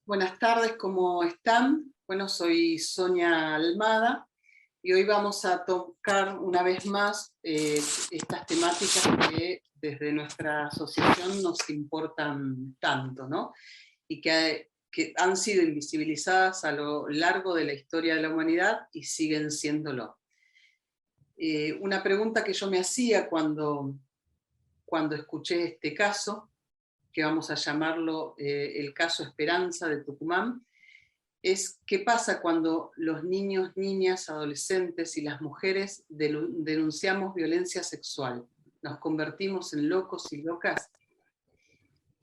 Buenas tardes, ¿cómo están? Bueno, soy Sonia Almada y hoy vamos a tocar una vez más estas temáticas que desde nuestra asociación nos importan tanto, ¿no? Y que han sido invisibilizadas a lo largo de la historia de la humanidad y siguen siéndolo. Una pregunta que yo me hacía cuando escuché este caso, que vamos a llamarlo el caso Esperanza de Tucumán, es qué pasa cuando los niños, niñas, adolescentes y las mujeres denunciamos violencia sexual. ¿Nos convertimos en locos y locas?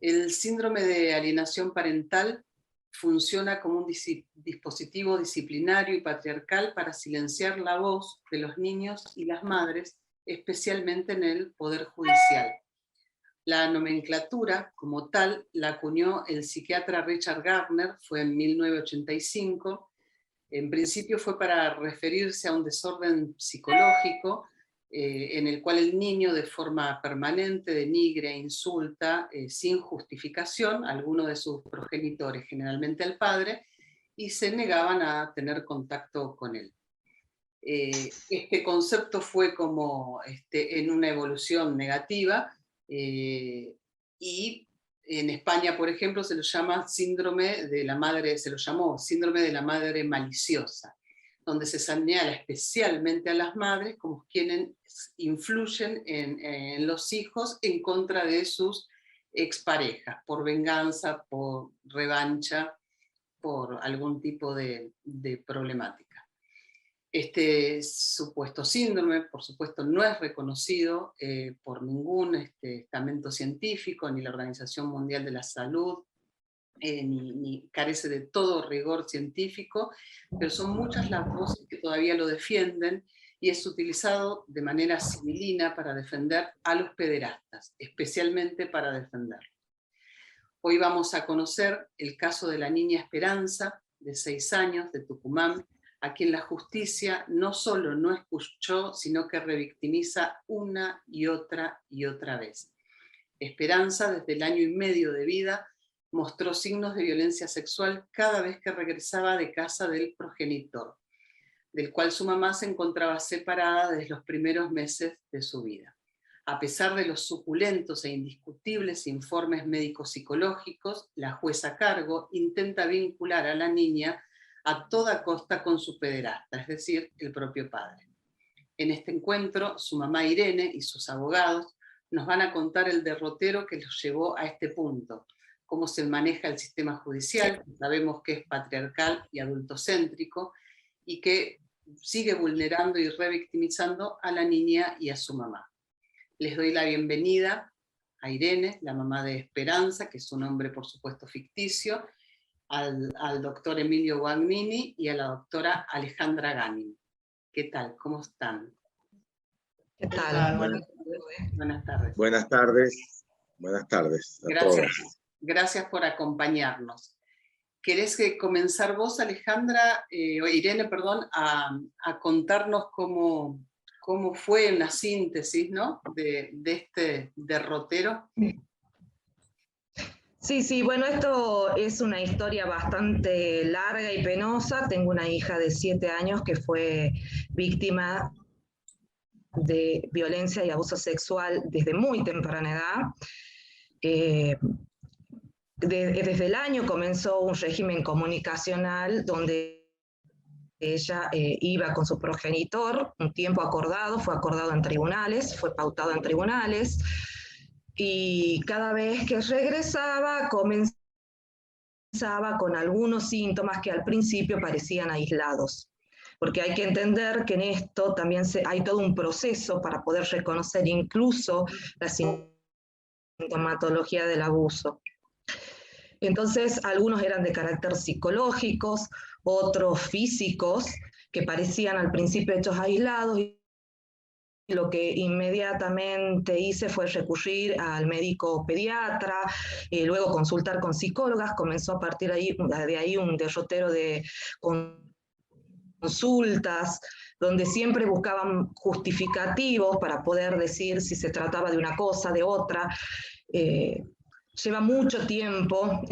El síndrome de alienación parental funciona como un dispositivo disciplinario y patriarcal para silenciar la voz de los niños y las madres, especialmente en el Poder Judicial. La nomenclatura, como tal, la acuñó el psiquiatra Richard Gardner, fue en 1985. En principio fue para referirse a un desorden psicológico en el cual el niño de forma permanente denigre e insulta sin justificación a alguno de sus progenitores, generalmente al padre, y se negaban a tener contacto con él. Este concepto fue como en una evolución negativa, y en España, por ejemplo, se lo llama síndrome de la madre, se lo llamó síndrome de la madre maliciosa, donde se señala especialmente a las madres como quienes influyen en los hijos en contra de sus exparejas, por venganza, por revancha, por algún tipo de problemática. Este supuesto síndrome, por supuesto, no es reconocido por ningún estamento científico, ni la Organización Mundial de la Salud, ni carece de todo rigor científico, pero son muchas las voces que todavía lo defienden y es utilizado de manera civilina para defender a los pederastas, especialmente para defenderlos. Hoy vamos a conocer el caso de la niña Esperanza, de 6 años, de Tucumán, a quien la justicia no solo no escuchó, sino que revictimiza una y otra vez. Esperanza, desde el año y medio de vida, mostró signos de violencia sexual cada vez que regresaba de casa del progenitor, del cual su mamá se encontraba separada desde los primeros meses de su vida. A pesar de los suculentos e indiscutibles informes médico-psicológicos, la jueza a cargo intenta vincular a la niña a toda costa con su pederasta, es decir, el propio padre. En este encuentro, su mamá Irene y sus abogados nos van a contar el derrotero que los llevó a este punto, cómo se maneja el sistema judicial, que sabemos que es patriarcal y adultocéntrico, y que sigue vulnerando y revictimizando a la niña y a su mamá. Les doy la bienvenida a Irene, la mamá de Esperanza, que es un nombre por supuesto ficticio, al doctor Emilio Guagnini y a la doctora Alejandra Ganin. ¿Qué tal? ¿Cómo están? ¿Qué tal? Buenas tardes. Buenas tardes. Buenas tardes a todos. Gracias por acompañarnos. ¿Querés comenzar vos, Alejandra, o Irene, perdón, a contarnos cómo fue una síntesis, ¿no? de este derrotero? Sí, bueno, esto es una historia bastante larga y penosa. Tengo una hija de 7 años que fue víctima de violencia y abuso sexual desde muy temprana edad. Desde el año comenzó un régimen comunicacional donde ella iba con su progenitor, un tiempo acordado, fue acordado en tribunales, fue pautado en tribunales, y cada vez que regresaba comenzaba con algunos síntomas que al principio parecían aislados. Porque hay que entender que en esto también hay todo un proceso para poder reconocer incluso la sintomatología del abuso. Entonces, algunos eran de carácter psicológicos, otros físicos, que parecían al principio hechos aislados, y lo que inmediatamente hice fue recurrir al médico pediatra, luego consultar con psicólogas. Comenzó a partir de ahí un derrotero de consultas, donde siempre buscaban justificativos para poder decir si se trataba de una cosa, de otra. Lleva mucho tiempo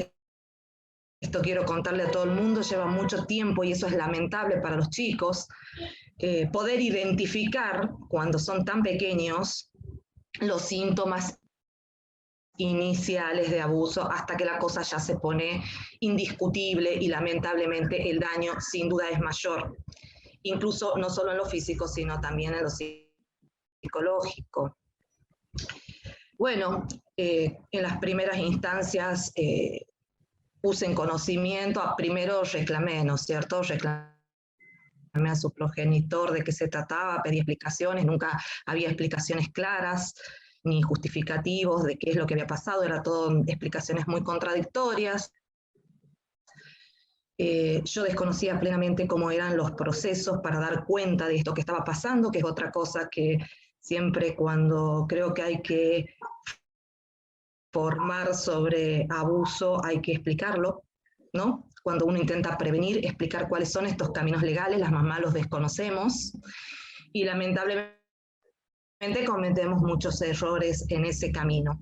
esto quiero contarle a todo el mundo, lleva mucho tiempo y eso es lamentable para los chicos, poder identificar cuando son tan pequeños los síntomas iniciales de abuso hasta que la cosa ya se pone indiscutible y lamentablemente el daño sin duda es mayor, incluso no solo en lo físico, sino también en lo psicológico. Bueno, en las primeras instancias puse en conocimiento, primero reclamé, ¿no es cierto? Reclamé a su progenitor de qué se trataba, pedí explicaciones, nunca había explicaciones claras ni justificativos de qué es lo que había pasado, era todo explicaciones muy contradictorias. Yo desconocía plenamente cómo eran los procesos para dar cuenta de esto que estaba pasando, que es otra cosa que siempre cuando creo que hay que formar sobre abuso hay que explicarlo, ¿no? Cuando uno intenta prevenir, explicar cuáles son estos caminos legales, las mamás los desconocemos y lamentablemente cometemos muchos errores en ese camino,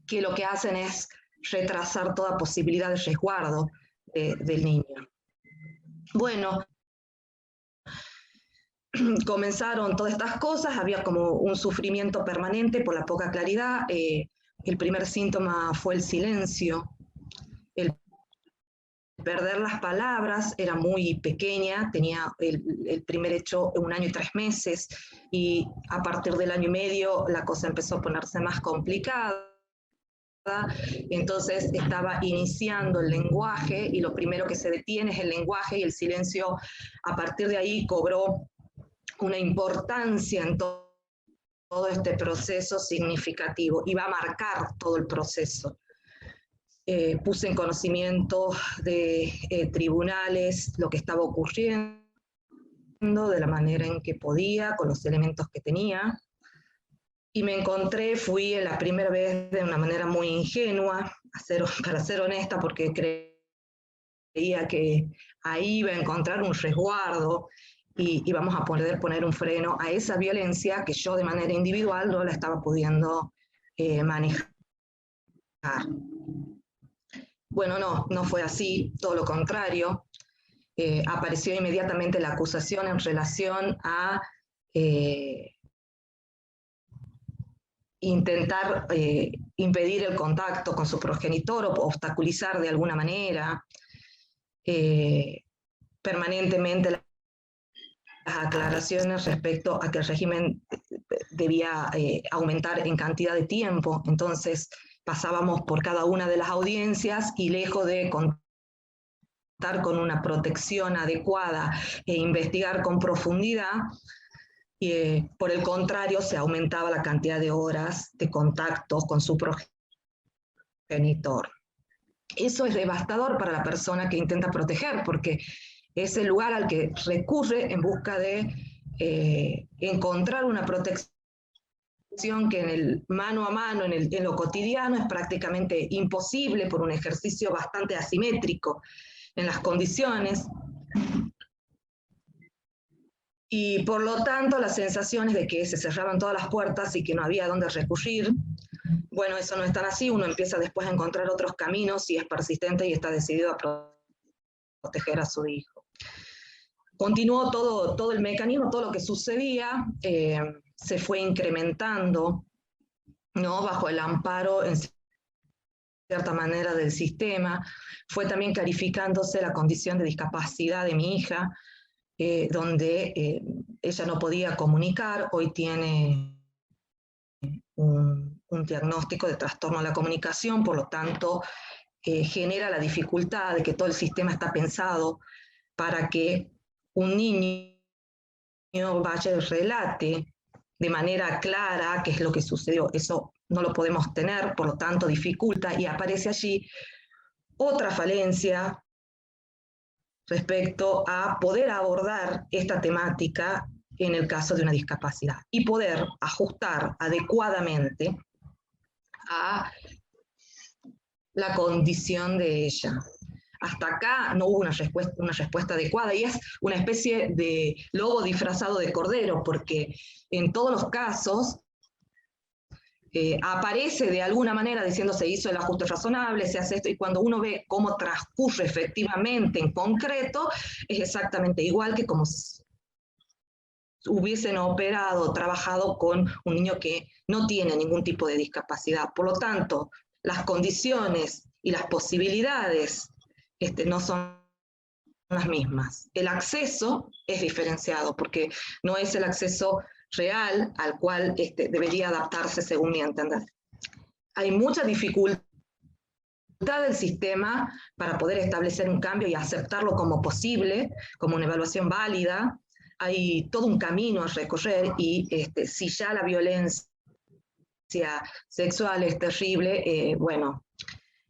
que lo que hacen es retrasar toda posibilidad de resguardo del niño. Bueno, comenzaron todas estas cosas, había como un sufrimiento permanente por la poca claridad. El primer síntoma fue el silencio, el perder las palabras, era muy pequeña, tenía el primer hecho 1 año y 3 meses, y a partir del 1 año y medio la cosa empezó a ponerse más complicada. Entonces estaba iniciando el lenguaje y lo primero que se detiene es el lenguaje y el silencio a partir de ahí cobró una importancia en todo este proceso significativo y va a marcar todo el proceso. Puse en conocimiento de tribunales lo que estaba ocurriendo de la manera en que podía, con los elementos que tenía. Y me encontré, fui la primera vez de una manera muy ingenua, para ser honesta, porque creía que ahí iba a encontrar un resguardo y íbamos a poder poner un freno a esa violencia que yo de manera individual no la estaba pudiendo manejar. Bueno, no fue así, todo lo contrario. Apareció inmediatamente la acusación en relación a intentar impedir el contacto con su progenitor o obstaculizar de alguna manera. Permanentemente las aclaraciones respecto a que el régimen debía aumentar en cantidad de tiempo, entonces pasábamos por cada una de las audiencias y lejos de contar con una protección adecuada e investigar con profundidad, por el contrario, se aumentaba la cantidad de horas de contacto con su progenitor. Eso es devastador para la persona que intenta proteger, porque es el lugar al que recurre en busca de encontrar una protección que en el mano a mano, en lo cotidiano, es prácticamente imposible por un ejercicio bastante asimétrico en las condiciones. Y por lo tanto, las sensaciones de que se cerraban todas las puertas y que no había dónde recurrir, bueno, eso no es tan así, uno empieza después a encontrar otros caminos y es persistente y está decidido a proteger a su hijo. Continuó todo el mecanismo, todo lo que sucedía, se fue incrementando, ¿no? Bajo el amparo, en cierta manera, del sistema. Fue también clarificándose la condición de discapacidad de mi hija, donde ella no podía comunicar, hoy tiene un diagnóstico de trastorno a la comunicación, por lo tanto genera la dificultad de que todo el sistema está pensado para que un niño vaya y relate de manera clara qué es lo que sucedió. Eso no lo podemos tener, por lo tanto dificulta y aparece allí otra falencia respecto a poder abordar esta temática en el caso de una discapacidad y poder ajustar adecuadamente a la condición de ella. Hasta acá no hubo una respuesta adecuada y es una especie de lobo disfrazado de cordero, porque en todos los casos aparece de alguna manera diciendo se hizo el ajuste razonable, se hace esto, y cuando uno ve cómo transcurre efectivamente en concreto, es exactamente igual que como si hubiesen operado, trabajado con un niño que no tiene ningún tipo de discapacidad. Por lo tanto, las condiciones y las posibilidades no son las mismas. El acceso es diferenciado porque no es el acceso real al cual debería adaptarse según mi entender. Hay mucha dificultad del sistema para poder establecer un cambio y aceptarlo como posible, como una evaluación válida. Hay todo un camino a recorrer y si ya la violencia sexual es terrible, bueno,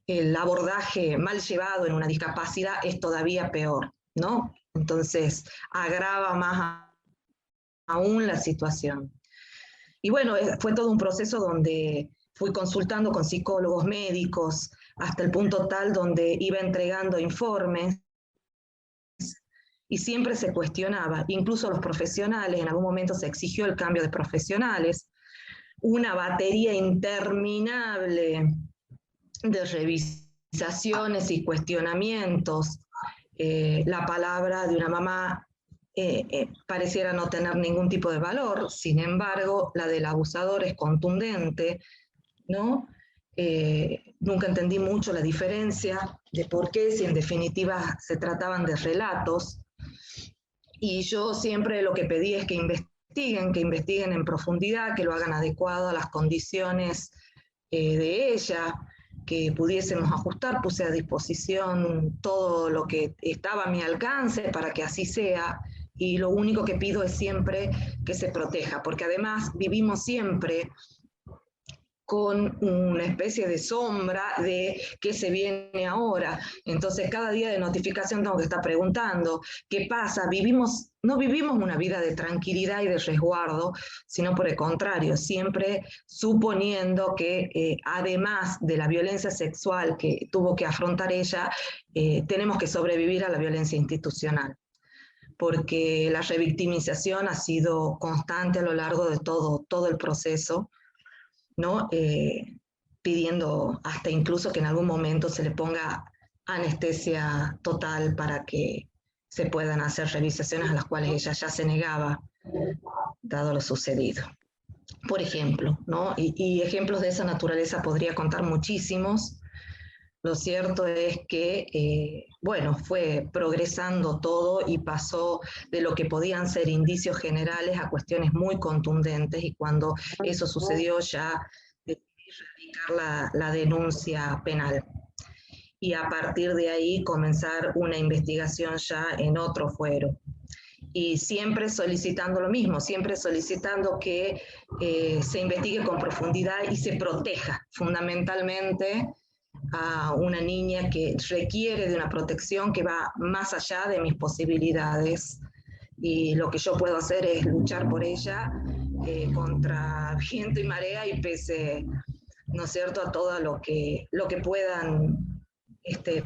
el abordaje mal llevado en una discapacidad es todavía peor, ¿no? Entonces, agrava más aún la situación. Y bueno, fue todo un proceso donde fui consultando con psicólogos, médicos, hasta el punto tal donde iba entregando informes y siempre se cuestionaba, incluso los profesionales, en algún momento se exigió el cambio de profesionales, una batería interminable de revisaciones y cuestionamientos. La palabra de una mamá pareciera no tener ningún tipo de valor, sin embargo, la del abusador es contundente, ¿no? Nunca entendí mucho la diferencia de por qué, si en definitiva se trataban de relatos, y yo siempre lo que pedí es que investiguen en profundidad, que lo hagan adecuado a las condiciones de ella, que pudiésemos ajustar, puse a disposición todo lo que estaba a mi alcance para que así sea, y lo único que pido es siempre que se proteja, porque además vivimos siempre con una especie de sombra de qué se viene ahora. Entonces, cada día de notificación tengo que estar preguntando qué pasa. No vivimos una vida de tranquilidad y de resguardo, sino por el contrario, siempre suponiendo que además de la violencia sexual que tuvo que afrontar ella, tenemos que sobrevivir a la violencia institucional, porque la revictimización ha sido constante a lo largo de todo el proceso, ¿no? Pidiendo hasta incluso que en algún momento se le ponga anestesia total para que se puedan hacer revisaciones a las cuales ella ya se negaba, dado lo sucedido. Por ejemplo, ¿no? Y ejemplos de esa naturaleza podría contar muchísimos. Lo cierto es que, bueno, fue progresando todo y pasó de lo que podían ser indicios generales a cuestiones muy contundentes, y cuando eso sucedió ya la denuncia penal. Y a partir de ahí comenzar una investigación ya en otro fuero. Y siempre solicitando lo mismo, siempre solicitando que se investigue con profundidad y se proteja fundamentalmente a una niña que requiere de una protección que va más allá de mis posibilidades. Y lo que yo puedo hacer es luchar por ella contra viento y marea y pese, ¿no es cierto?, a todo lo que puedan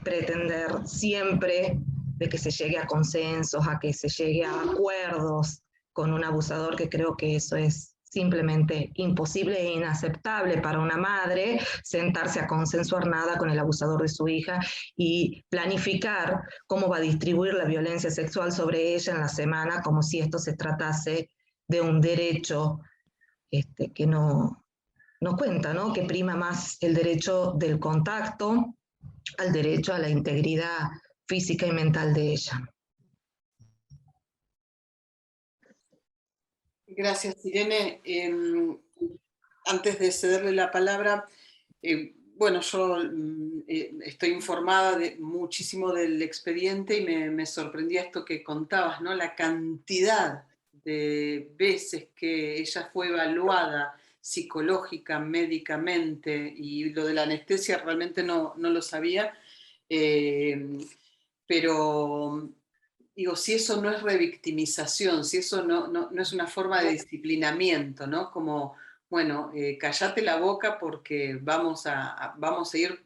pretender siempre de que se llegue a consensos, a que se llegue a acuerdos con un abusador, que creo que eso es simplemente imposible e inaceptable para una madre, sentarse a consensuar nada con el abusador de su hija y planificar cómo va a distribuir la violencia sexual sobre ella en la semana, como si esto se tratase de un derecho que no cuenta, ¿no? Que prima más el derecho del contacto al derecho a la integridad física y mental de ella. Gracias, Irene. Antes de cederle la palabra, bueno, yo estoy informada muchísimo del expediente y me sorprendía esto que contabas, ¿no? La cantidad de veces que ella fue evaluada psicológica, médicamente, y lo de la anestesia realmente no lo sabía, pero digo, si eso no es revictimización, si eso no es una forma de disciplinamiento, ¿no? Como, bueno, callate la boca porque vamos a ir,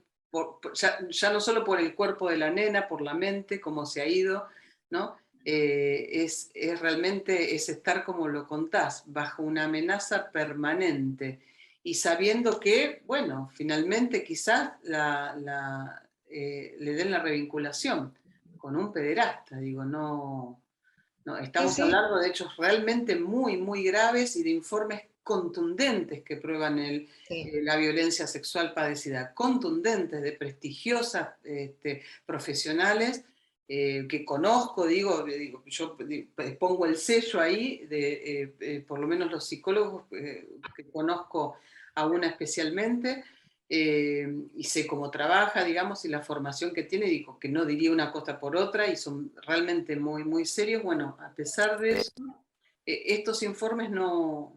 ya no solo por el cuerpo de la nena, por la mente, cómo se ha ido, ¿no? Es realmente es estar, como lo contás, bajo una amenaza permanente. y sabiendo que, bueno, finalmente quizás le den la revinculación con un pederasta, digo, no estamos sí. hablando de hechos realmente muy, muy graves y de informes contundentes que prueban la violencia sexual padecida, contundentes, de prestigiosas profesionales que conozco, yo pongo el sello ahí, por lo menos los psicólogos que conozco a una especialmente, y sé cómo trabaja, digamos, y la formación que tiene, digo que no diría una cosa por otra, y son realmente muy, muy serios. Bueno, a pesar de eso, estos informes no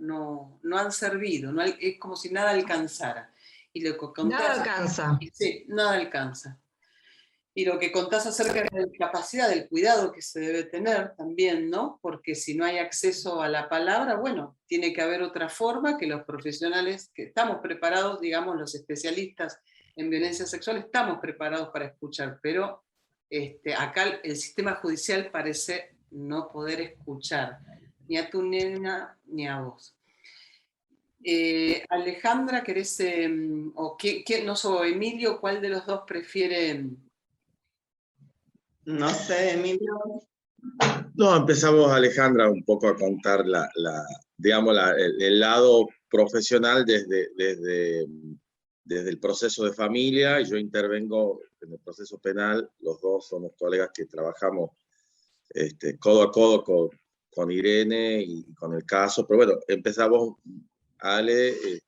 han servido, es como si nada alcanzara. Y lo que contás, Nada alcanza. sí, nada alcanza. Y lo que contás acerca de la capacidad del cuidado que se debe tener también, ¿no? Porque si no hay acceso a la palabra, bueno, tiene que haber otra forma que los profesionales que estamos preparados, digamos, los especialistas en violencia sexual, estamos preparados para escuchar, pero acá el sistema judicial parece no poder escuchar ni a tu nena ni a vos. Alejandra, ¿querés, no sé, Emilio, cuál de los dos prefiere? No sé, Emilio. No, empezamos, Alejandra, un poco a contar digamos, el lado profesional desde el proceso de familia, y yo intervengo en el proceso penal. Los dos somos colegas que trabajamos codo a codo con Irene y con el caso. Pero bueno, empezamos, Ale, y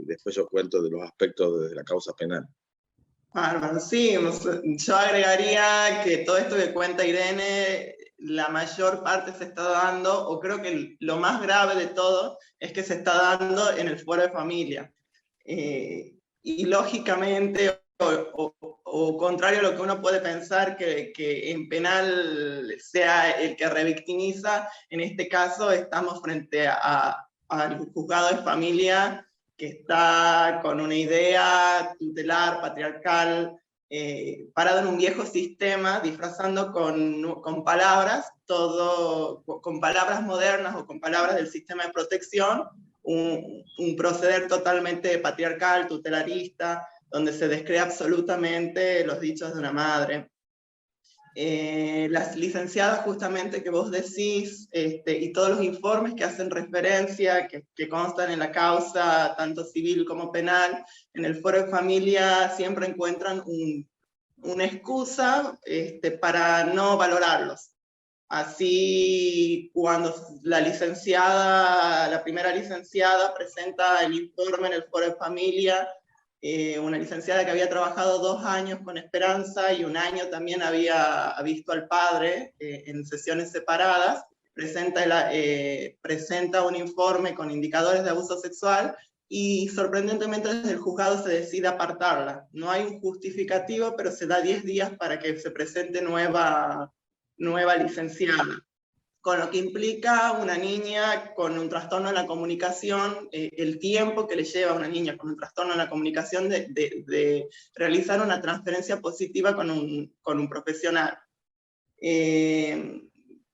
después yo cuento de los aspectos de la causa penal. Bárbaro, sí, yo agregaría que todo esto que cuenta Irene, la mayor parte se está dando, o creo que lo más grave de todo, es que se está dando en el foro de familia. Y lógicamente, o contrario a lo que uno puede pensar, que en penal sea el que revictimiza, en este caso estamos frente al juzgado de familia, que está con una idea tutelar, patriarcal, parado en un viejo sistema, disfrazando con palabras, con palabras modernas o con palabras del sistema de protección, un proceder totalmente patriarcal, tutelarista, donde se descree absolutamente los dichos de una madre. Las licenciadas justamente que vos decís, y todos los informes que hacen referencia, que constan en la causa, tanto civil como penal, en el foro de familia siempre encuentran una excusa para no valorarlos. Así, cuando la primera licenciada presenta el informe en el foro de familia, una licenciada que había trabajado 2 años con Esperanza y 1 año también había visto al padre en sesiones separadas, presenta un informe con indicadores de abuso sexual, y sorprendentemente desde el juzgado se decide apartarla. No hay un justificativo, pero se da 10 días para que se presente nueva licenciada, con lo que implica una niña con un trastorno en la comunicación, el tiempo que le lleva a una niña con un trastorno en la comunicación de realizar una transferencia positiva con un profesional.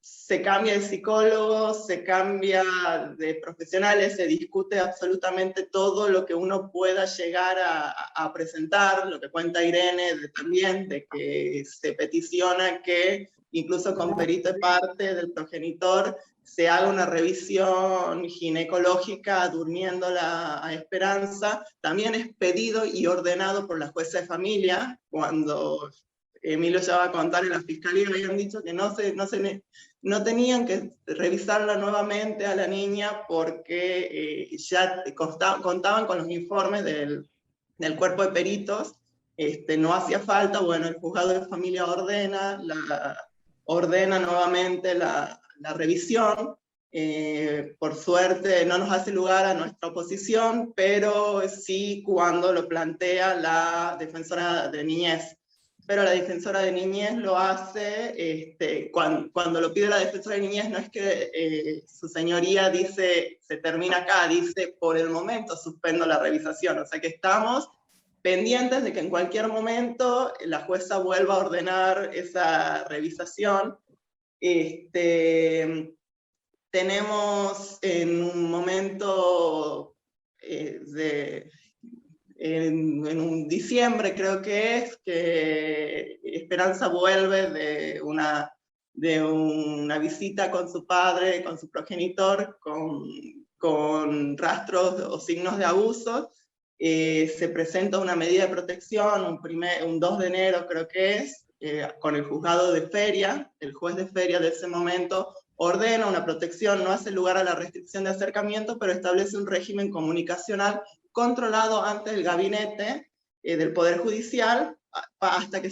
Se cambia de psicólogo, se cambia de profesionales, se discute absolutamente todo lo que uno pueda llegar a presentar, lo que cuenta Irene también, de que se peticiona que incluso con perito de parte del progenitor se haga una revisión ginecológica durmiéndola a Esperanza. También es pedido y ordenado por la jueza de familia. Cuando Emilio ya va a contar, en la fiscalía habían dicho que no tenían que revisarla nuevamente a la niña porque ya contaban con los informes del cuerpo de peritos, no hacía falta. Bueno, el juzgado de familia ordena nuevamente la revisión. Por suerte no nos hace lugar a nuestra oposición, pero sí cuando lo plantea la defensora de niñez. Pero la defensora de niñez lo hace, cuando lo pide la defensora de niñez, no es que su señoría dice, se termina acá, dice, por el momento suspendo la revisación. O sea que estamos pendientes de que en cualquier momento la jueza vuelva a ordenar esa revisación. Tenemos en un momento en un diciembre creo que Esperanza vuelve de una visita con su padre, con su progenitor, con rastros o signos de abuso. Se presenta una medida de protección, un 2 de enero creo que es, con el juzgado de Feria. El juez de Feria de ese momento ordena una protección, no hace lugar a la restricción de acercamiento, pero establece un régimen comunicacional controlado ante el gabinete del Poder Judicial, hasta que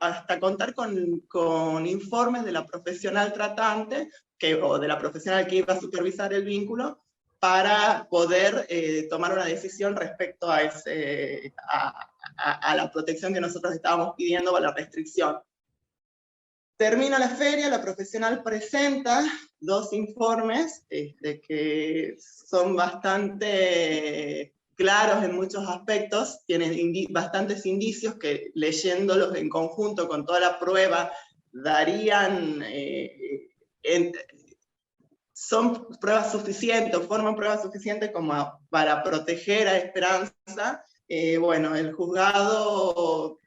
hasta contar con informes de la profesional tratante, o de la profesional que iba a supervisar el vínculo, para poder tomar una decisión respecto a la protección que nosotros estábamos pidiendo, o a la restricción. Termina la feria, la profesional presenta 2 informes que son bastante claros en muchos aspectos, tienen bastantes indicios que, leyéndolos en conjunto con toda la prueba, darían, son pruebas suficientes, forman pruebas suficientes como para proteger a Esperanza. Bueno, el juzgado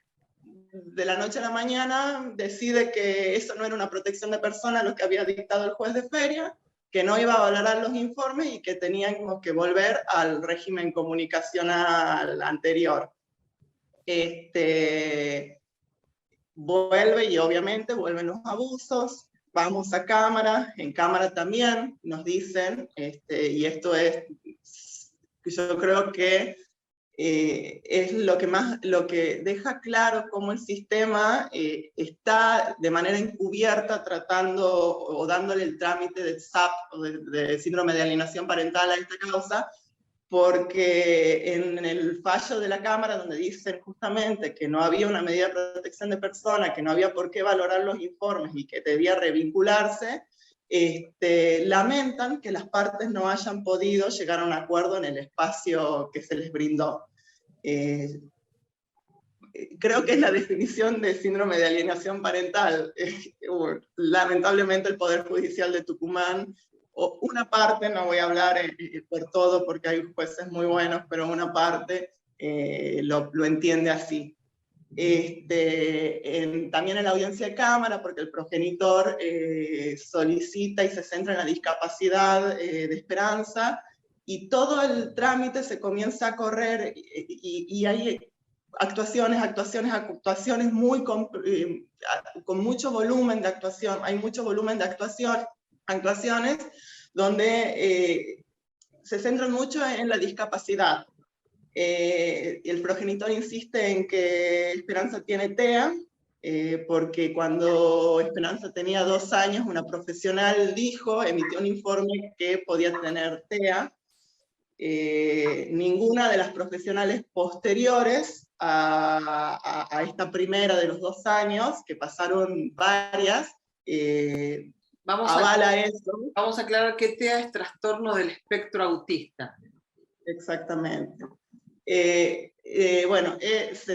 de la noche a la mañana decide que eso no era una protección de persona lo que había dictado el juez de Feria, que no iba a valorar los informes y que teníamos que volver al régimen comunicacional anterior. Vuelve, y obviamente vuelven los abusos. Vamos a cámara, en cámara también nos dicen, y esto es, yo creo que es lo que deja claro cómo el sistema está de manera encubierta tratando o dándole el trámite de SAP, o de síndrome de alienación parental a esta causa, porque en el fallo de la Cámara, donde dicen justamente que no había una medida de protección de persona, que no había por qué valorar los informes y que debía revincularse, lamentan que las partes no hayan podido llegar a un acuerdo en el espacio que se les brindó. Creo que es la definición de síndrome de alienación parental. Lamentablemente el Poder Judicial de Tucumán, o una parte, no voy a hablar por todo porque hay jueces muy buenos, pero una parte lo entiende así. También en la audiencia de cámara, porque el progenitor solicita y se centra en la discapacidad de Esperanza, y todo el trámite se comienza a correr, y hay actuaciones muy con mucho volumen de actuación. Hay mucho volumen de actuaciones donde se centran mucho en la discapacidad. El progenitor insiste en que Esperanza tiene TEA, porque cuando Esperanza tenía 2 años, una profesional emitió un informe que podía tener TEA. Ninguna de las profesionales posteriores a esta primera de los 2 años, que pasaron varias, avala eso. Vamos a aclarar que TEA es trastorno del espectro autista. Exactamente. Se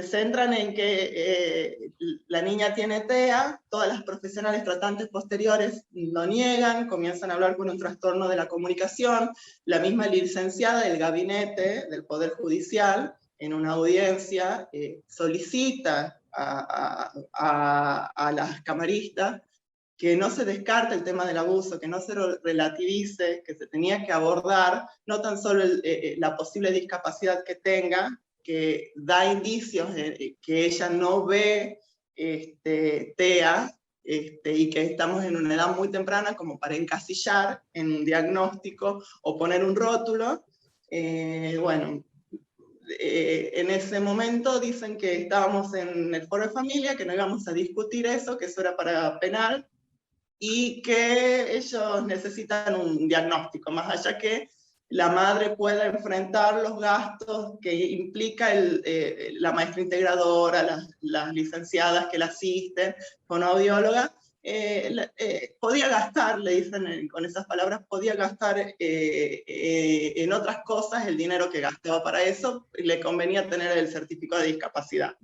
centran en que la niña tiene TEA, todas las profesionales tratantes posteriores lo niegan, comienzan a hablar con un trastorno de la comunicación. La misma licenciada del gabinete del Poder Judicial, en una audiencia, solicita a las camaristas que no se descarte el tema del abuso, que no se relativice, que se tenía que abordar no tan solo la posible discapacidad que tenga, que da indicios de que ella no ve TEA, y que estamos en una edad muy temprana como para encasillar en un diagnóstico o poner un rótulo. En ese momento dicen que estábamos en el foro de familia, que no íbamos a discutir eso, que eso era para penal, y que ellos necesitan un diagnóstico, más allá que la madre pueda enfrentar los gastos que implica la maestra integradora, las licenciadas que la asisten, fonoaudióloga. Podía gastar, le dicen con esas palabras, podía gastar en otras cosas el dinero que gastaba para eso, y le convenía tener el certificado de discapacidad.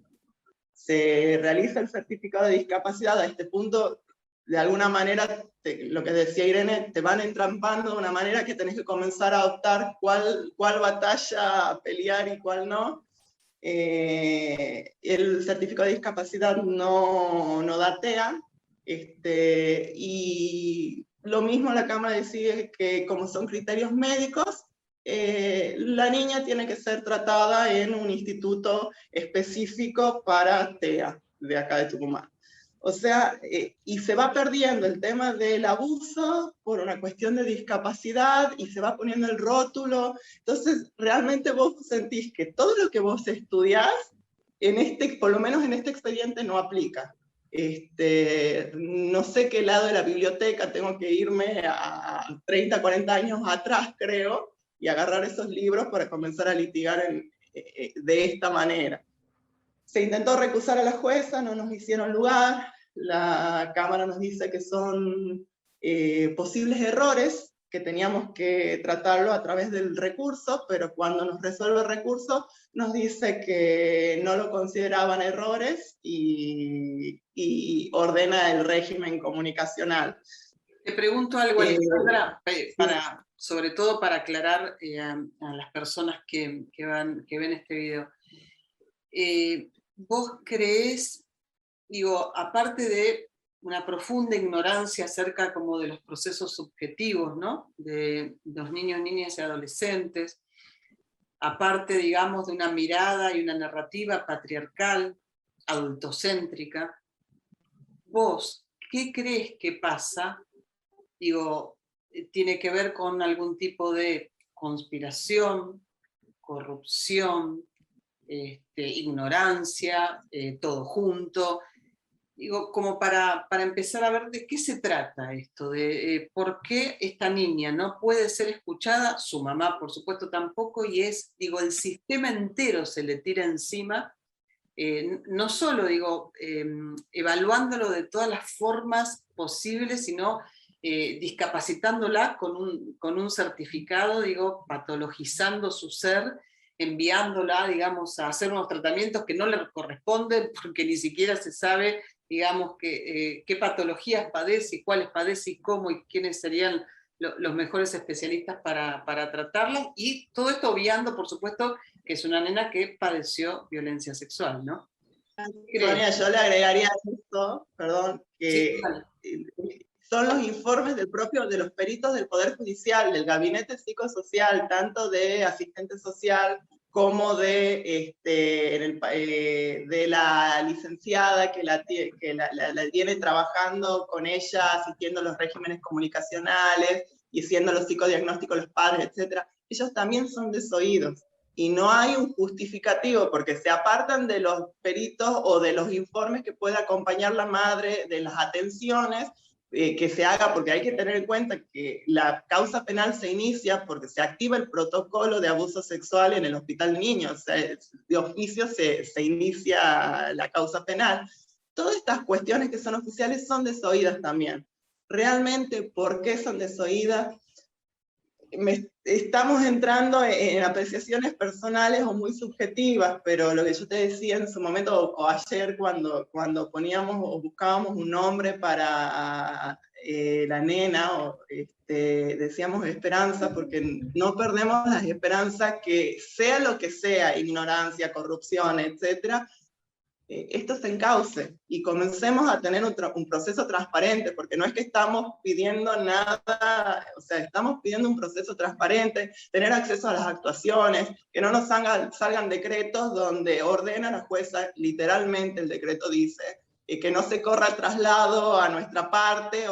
Se realiza el certificado de discapacidad. A este punto de alguna manera, lo que decía Irene, te van entrampando de una manera que tenés que comenzar a optar cuál batalla pelear y cuál no. El certificado de discapacidad no da TEA, y lo mismo la Cámara decide que como son criterios médicos, la niña tiene que ser tratada en un instituto específico para TEA, de acá de Tucumán. O sea, y se va perdiendo el tema del abuso por una cuestión de discapacidad y se va poniendo el rótulo. Entonces, realmente vos sentís que todo lo que vos estudiás, por lo menos en este expediente, no aplica. No sé qué lado de la biblioteca, tengo que irme a 30, 40 años atrás, creo, y agarrar esos libros para comenzar a litigar de esta manera. Se intentó recusar a la jueza, no nos hicieron lugar, la Cámara nos dice que son posibles errores, que teníamos que tratarlo a través del recurso, pero cuando nos resuelve el recurso nos dice que no lo consideraban errores y ordena el régimen comunicacional. Te pregunto algo, Alejandra, sobre todo para aclarar a las personas que ven este video. ¿Vos creés, digo, aparte de una profunda ignorancia acerca como de los procesos subjetivos, ¿no? De los niños, niñas y adolescentes, aparte, digamos, de una mirada y una narrativa patriarcal, adultocéntrica, ¿vos qué crees que pasa? Digo, ¿tiene que ver con algún tipo de conspiración, corrupción, ignorancia, todo junto? Digo, como para empezar a ver de qué se trata esto, de por qué esta niña no puede ser escuchada, su mamá por supuesto tampoco, y digo, el sistema entero se le tira encima, no solo, digo, evaluándolo de todas las formas posibles, sino discapacitándola con un certificado, digo, patologizando su ser, enviándola, digamos, a hacer unos tratamientos que no le corresponden porque ni siquiera se sabe, digamos, qué patologías padece y cuáles padece y cómo y quiénes serían los mejores especialistas para tratarlas, y todo esto obviando, por supuesto, que es una nena que padeció violencia sexual, ¿no? Sonia, yo le agregaría esto, perdón, que sí, son los informes de los peritos del Poder Judicial, del Gabinete Psicosocial, tanto de asistente social como de la licenciada que la tiene trabajando con ella, asistiendo a los regímenes comunicacionales y haciendo los psicodiagnósticos los padres, etc. Ellos también son desoídos. Y no hay un justificativo, porque se apartan de los peritos o de los informes que pueda acompañar la madre, de las atenciones que se haga, porque hay que tener en cuenta que la causa penal se inicia porque se activa el protocolo de abuso sexual en el Hospital Niños, o sea, de oficio se inicia la causa penal. Todas estas cuestiones que son oficiales son desoídas también. Realmente, ¿por qué son desoídas? Estamos entrando en apreciaciones personales o muy subjetivas, pero lo que yo te decía en su momento, o ayer cuando poníamos o buscábamos un nombre para la nena, decíamos esperanza, porque no perdemos las esperanzas que sea lo que sea, ignorancia, corrupción, etcétera, esto se encauce y comencemos a tener un proceso transparente, porque no es que estamos pidiendo nada, o sea, estamos pidiendo un proceso transparente, tener acceso a las actuaciones, que no nos salgan decretos donde ordena la jueza, literalmente el decreto dice, que no se corra traslado a nuestra parte,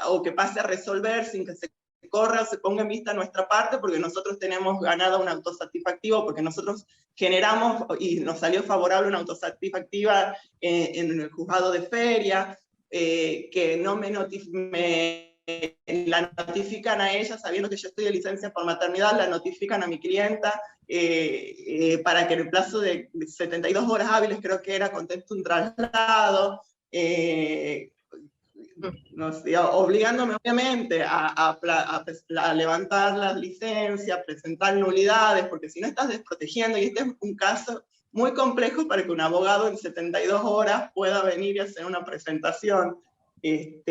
o que pase a resolver sin que se corra o se ponga en vista nuestra parte, porque nosotros tenemos ganado un autosatisfactivo, porque nosotros generamos y nos salió favorable una autosatisfactiva en el juzgado de feria, que no la notifican a ella, sabiendo que yo estoy de licencia por maternidad, la notifican a mi clienta para que en el plazo de 72 horas hábiles, creo que era, conteste un traslado, obligándome obviamente a levantar las licencias, presentar nulidades, porque si no estás desprotegiendo, y este es un caso muy complejo para que un abogado en 72 horas pueda venir y hacer una presentación. Y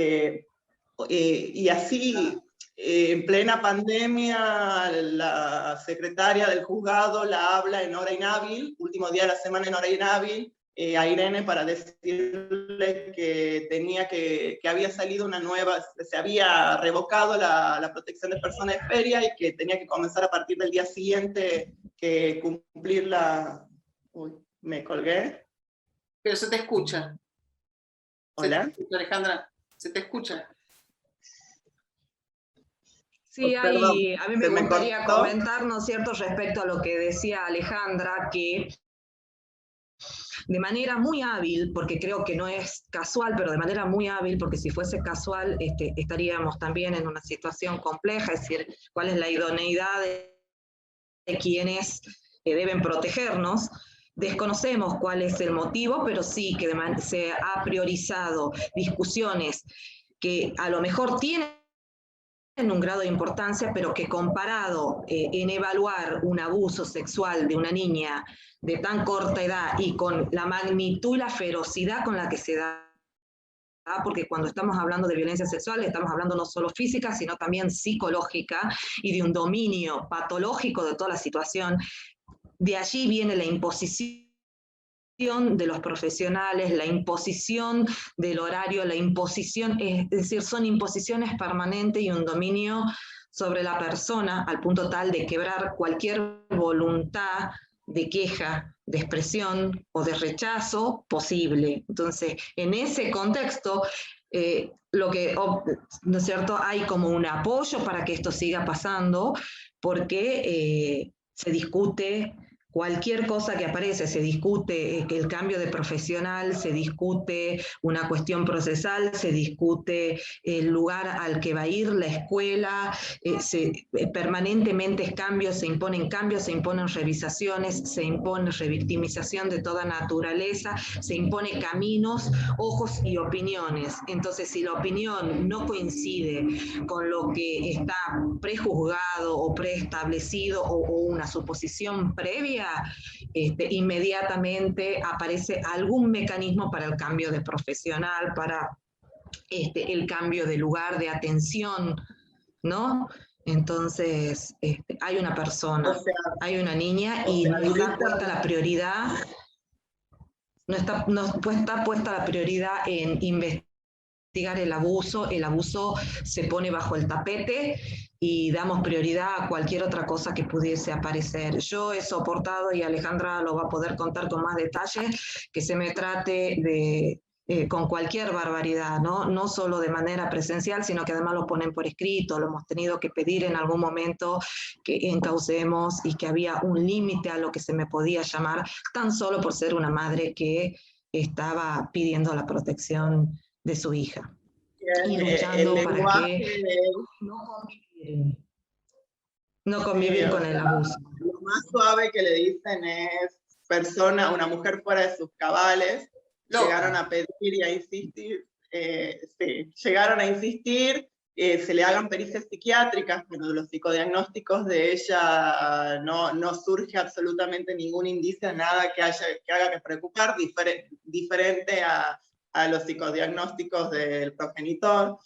así, en plena pandemia, la secretaria del juzgado la habla en hora inhábil, último día de la semana en hora inhábil, a Irene para decirle que había salido una nueva, se había revocado la protección de personas de feria y que tenía que comenzar a partir del día siguiente que cumplir la... Uy, me colgué. Pero se te escucha. Hola. Se te escucha, Alejandra, se te escucha. Sí, Perdón, a mí me se me gustaría cortó. comentar, ¿no es cierto?, respecto a lo que decía Alejandra, que de manera muy hábil, porque creo que no es casual, pero de manera muy hábil, porque si fuese casual estaríamos también en una situación compleja, es decir, cuál es la idoneidad de quienes deben protegernos. Desconocemos cuál es el motivo, pero sí que se ha priorizado discusiones que a lo mejor tienen un grado de importancia, pero que comparado en evaluar un abuso sexual de una niña de tan corta edad y con la magnitud y la ferocidad con la que se da, porque cuando estamos hablando de violencia sexual estamos hablando no solo física, sino también psicológica y de un dominio patológico de toda la situación. De allí viene la imposición de los profesionales, la imposición del horario, la imposición, es decir, son imposiciones permanentes y un dominio sobre la persona al punto tal de quebrar cualquier voluntad de queja, de expresión o de rechazo posible. Entonces, en ese contexto, lo que, ¿no es cierto?, hay como un apoyo para que esto siga pasando, porque se discute cualquier cosa que aparece, se discute que el cambio de profesional, se discute una cuestión procesal, se discute el lugar al que va a ir la escuela, permanentemente se imponen revisaciones, se impone revictimización de toda naturaleza, se impone caminos, ojos y opiniones. Entonces, si la opinión no coincide con lo que está prejuzgado o preestablecido o una suposición previa, inmediatamente aparece algún mecanismo para el cambio de profesional, para el cambio de lugar, de atención, ¿no? Entonces, hay una persona, O sea, hay una niña y no está puesta la prioridad, no está puesta la prioridad en investigar el abuso se pone bajo el tapete y damos prioridad a cualquier otra cosa que pudiese aparecer. Yo he soportado, y Alejandra lo va a poder contar con más detalle, que se me trate con cualquier barbaridad, ¿no? No solo de manera presencial, sino que además lo ponen por escrito, lo hemos tenido que pedir en algún momento que encaucemos y que había un límite a lo que se me podía llamar, tan solo por ser una madre que estaba pidiendo la protección de su hija y luchando para que no convivir con el abuso. Lo más suave que le dicen es una mujer fuera de sus cabales. Llegaron a pedir y a insistir, llegaron a insistir, se le hagan pericias psiquiátricas, pero de los psicodiagnósticos de ella no surge absolutamente ningún indicio, nada que haga que preocupar, diferente a los psicodiagnósticos del progenitor.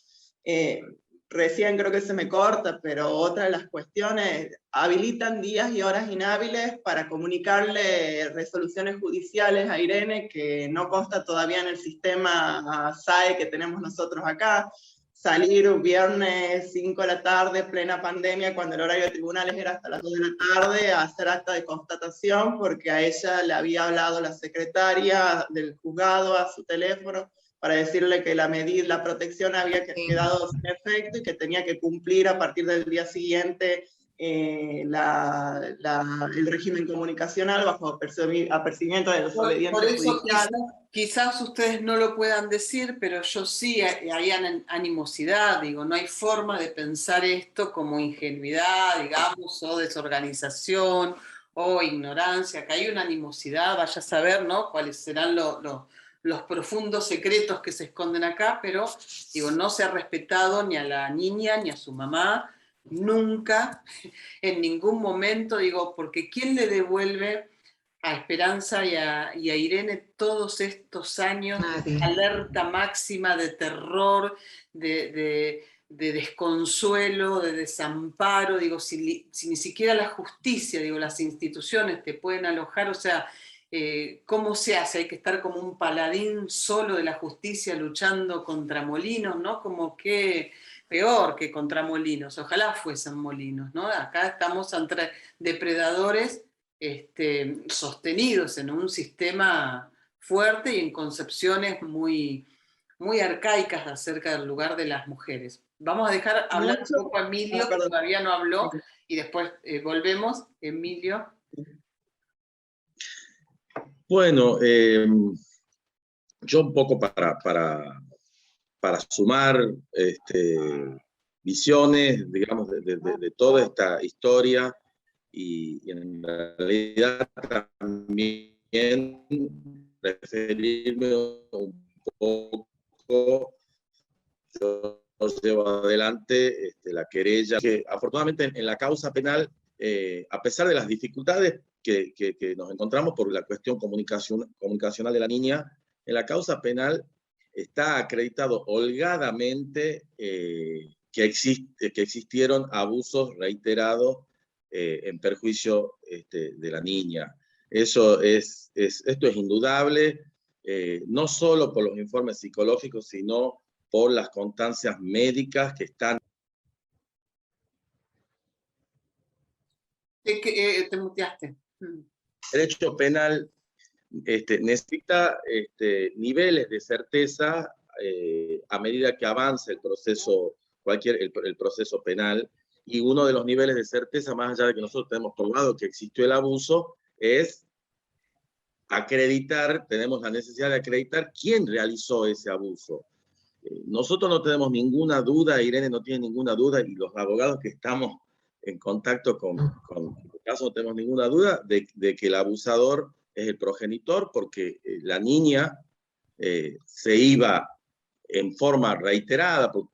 Recién creo que se me corta, pero otra de las cuestiones, habilitan días y horas inhábiles para comunicarle resoluciones judiciales a Irene, que no consta todavía en el sistema SAE que tenemos nosotros acá. Salir un viernes 5 de la tarde, plena pandemia, cuando el horario de tribunales era hasta las 2 de la tarde, a hacer acta de constatación, porque a ella le había hablado la secretaria del juzgado a su teléfono, para decirle que la protección había quedado sin efecto y que tenía que cumplir a partir del día siguiente el régimen comunicacional bajo apercibimiento de los obedientes judiciales. Quizás ustedes no lo puedan decir, pero yo sí, hay animosidad, digo, no hay forma de pensar esto como ingenuidad, digamos, o desorganización, o ignorancia, que hay una animosidad, vaya a saber, ¿no?, cuáles serán los profundos secretos que se esconden acá, pero digo, no se ha respetado ni a la niña ni a su mamá, nunca, en ningún momento, digo, porque ¿quién le devuelve Esperanza y a Irene todos estos años de alerta máxima, de terror, de desconsuelo, de desamparo, digo, si ni siquiera la justicia, digo, las instituciones te pueden alojar, o sea, ¿cómo se hace? Hay que estar como un paladín solo de la justicia luchando contra molinos, ¿no? Como que peor que contra molinos, ojalá fuesen molinos, ¿no? Acá estamos entre depredadores sostenidos en un sistema fuerte y en concepciones muy, muy arcaicas acerca del lugar de las mujeres. Vamos a dejar hablar un poco a Emilio, que todavía no habló, y después volvemos. Emilio. Bueno, yo un poco para sumar visiones, digamos, de toda esta historia, y en realidad también referirme un poco, yo llevo adelante la querella, que afortunadamente en la causa penal, a pesar de las dificultades que nos encontramos por la cuestión comunicacional de la niña, en la causa penal está acreditado holgadamente que existieron abusos reiterados en perjuicio de la niña. Esto es indudable, no solo por los informes psicológicos, sino por las constancias médicas que están. Te muteaste. El derecho penal necesita niveles de certeza a medida que avanza el proceso, el proceso penal, y uno de los niveles de certeza, más allá de que nosotros tenemos probado que existió el abuso, es acreditar, tenemos la necesidad de acreditar quién realizó ese abuso. Nosotros no tenemos ninguna duda, Irene no tiene ninguna duda, y los abogados que estamos en contacto con el caso no tenemos ninguna duda de que el abusador es el progenitor, porque la niña se iba en forma reiterada con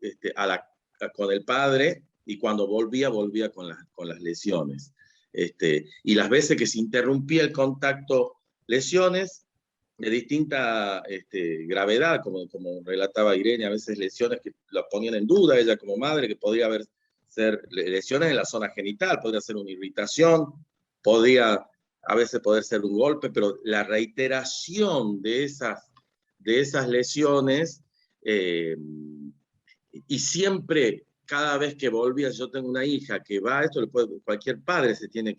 el padre, y cuando volvía con las lesiones. Y las veces que se interrumpía el contacto, lesiones de distinta gravedad, como relataba Irene, a veces lesiones que la ponían en duda ella como madre, que podría ser lesiones en la zona genital, podría ser una irritación, podría a veces poder ser un golpe, pero la reiteración de esas lesiones, y siempre, cada vez que volvía, yo tengo una hija que va, cualquier padre se tiene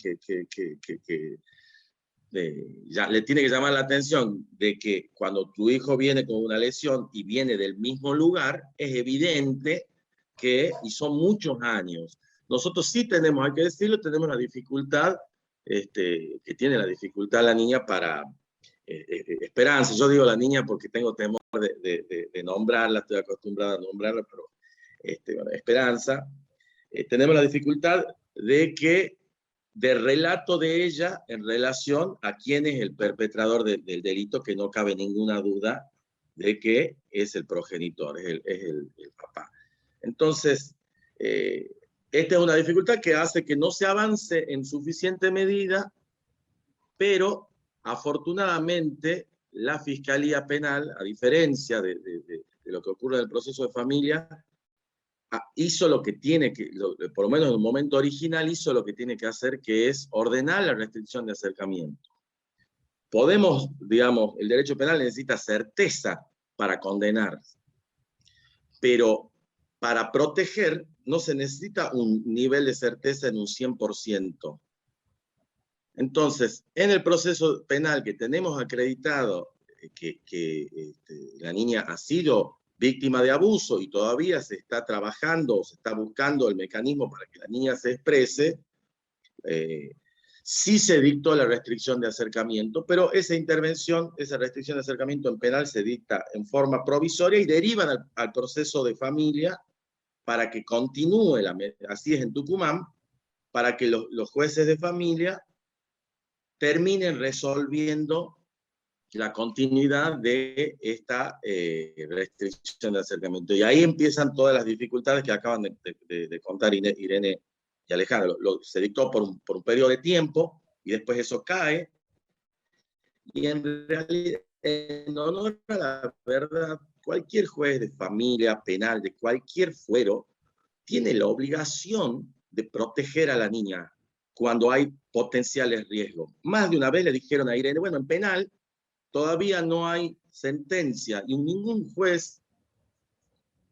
le tiene que llamar la atención de que cuando tu hijo viene con una lesión y viene del mismo lugar, es evidente y son muchos años. Nosotros sí tenemos, hay que decirlo, tenemos la dificultad, que tiene la dificultad la niña para Esperanza. Yo digo la niña porque tengo temor de nombrarla, estoy acostumbrada a nombrarla, pero bueno, Esperanza, tenemos la dificultad de relato de ella en relación a quién es el perpetrador del delito, que no cabe ninguna duda de que es el progenitor, es el papá. Entonces, esta es una dificultad que hace que no se avance en suficiente medida, pero afortunadamente la Fiscalía Penal, a diferencia de lo que ocurre en el proceso de familia, hizo lo que tiene que, por lo menos en un momento original, hizo lo que tiene que hacer, que es ordenar la restricción de acercamiento. Podemos, digamos, el derecho penal necesita certeza para condenar, pero para proteger no se necesita un nivel de certeza en un 100%. Entonces, en el proceso penal que tenemos acreditado que la niña ha sido víctima de abuso y todavía se está trabajando, se está buscando el mecanismo para que la niña se exprese, sí se dictó la restricción de acercamiento, pero esa restricción de acercamiento en penal se dicta en forma provisoria y derivan al proceso de familia para que continúe, así es en Tucumán, para que los jueces de familia terminen resolviendo la continuidad de esta restricción de acercamiento. Y ahí empiezan todas las dificultades que acaban de contar Irene y Alejandro. Se dictó por un periodo de tiempo y después eso cae. Y en realidad, en honor a la verdad, cualquier juez de familia, penal, de cualquier fuero, tiene la obligación de proteger a la niña cuando hay potenciales riesgos. Más de una vez le dijeron a Irene, bueno, en penal todavía no hay sentencia y ningún juez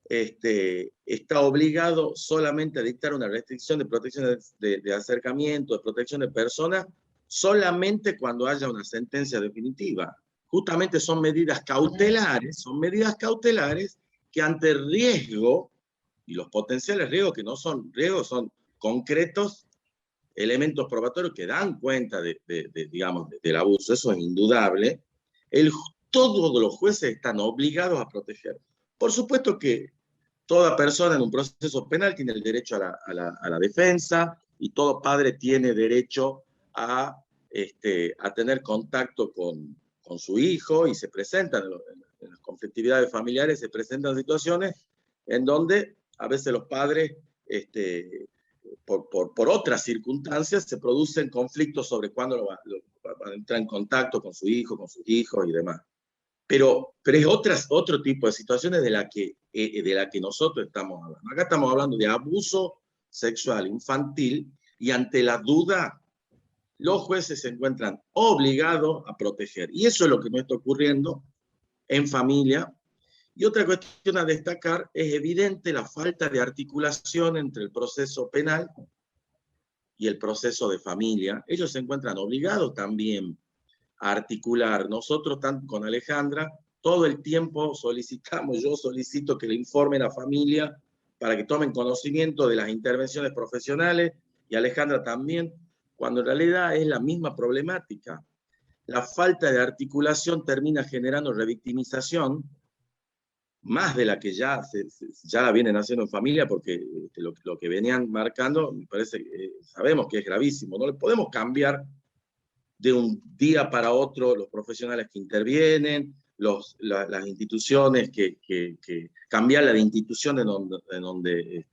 está obligado solamente a dictar una restricción de protección de acercamiento, de protección de personas, solamente cuando haya una sentencia definitiva. Justamente son medidas cautelares que ante el riesgo, y los potenciales riesgos que no son riesgos, son concretos elementos probatorios que dan cuenta digamos, del abuso, eso es indudable, todos los jueces están obligados a proteger. Por supuesto que toda persona en un proceso penal tiene el derecho a la defensa y todo padre tiene derecho a tener contacto con su hijo y se presentan en las conflictividades familiares, se presentan situaciones en donde a veces los padres, por otras circunstancias, se producen conflictos sobre cuándo va a entrar en contacto con su hijo, con sus hijos y demás. Pero es otro tipo de situaciones de la que nosotros estamos hablando. Acá estamos hablando de abuso sexual infantil y ante la duda los jueces se encuentran obligados a proteger. Y eso es lo que no está ocurriendo en familia. Y otra cuestión a destacar, es evidente la falta de articulación entre el proceso penal y el proceso de familia. Ellos se encuentran obligados también a articular. Nosotros, tanto con Alejandra, todo el tiempo yo solicito que le informe a la familia para que tomen conocimiento de las intervenciones profesionales, y Alejandra también, cuando en realidad es la misma problemática. La falta de articulación termina generando revictimización, más de la que ya la vienen haciendo en familia, porque lo que venían marcando, me parece que sabemos que es gravísimo. No le podemos cambiar de un día para otro los profesionales que intervienen, las instituciones cambiarla de institución en donde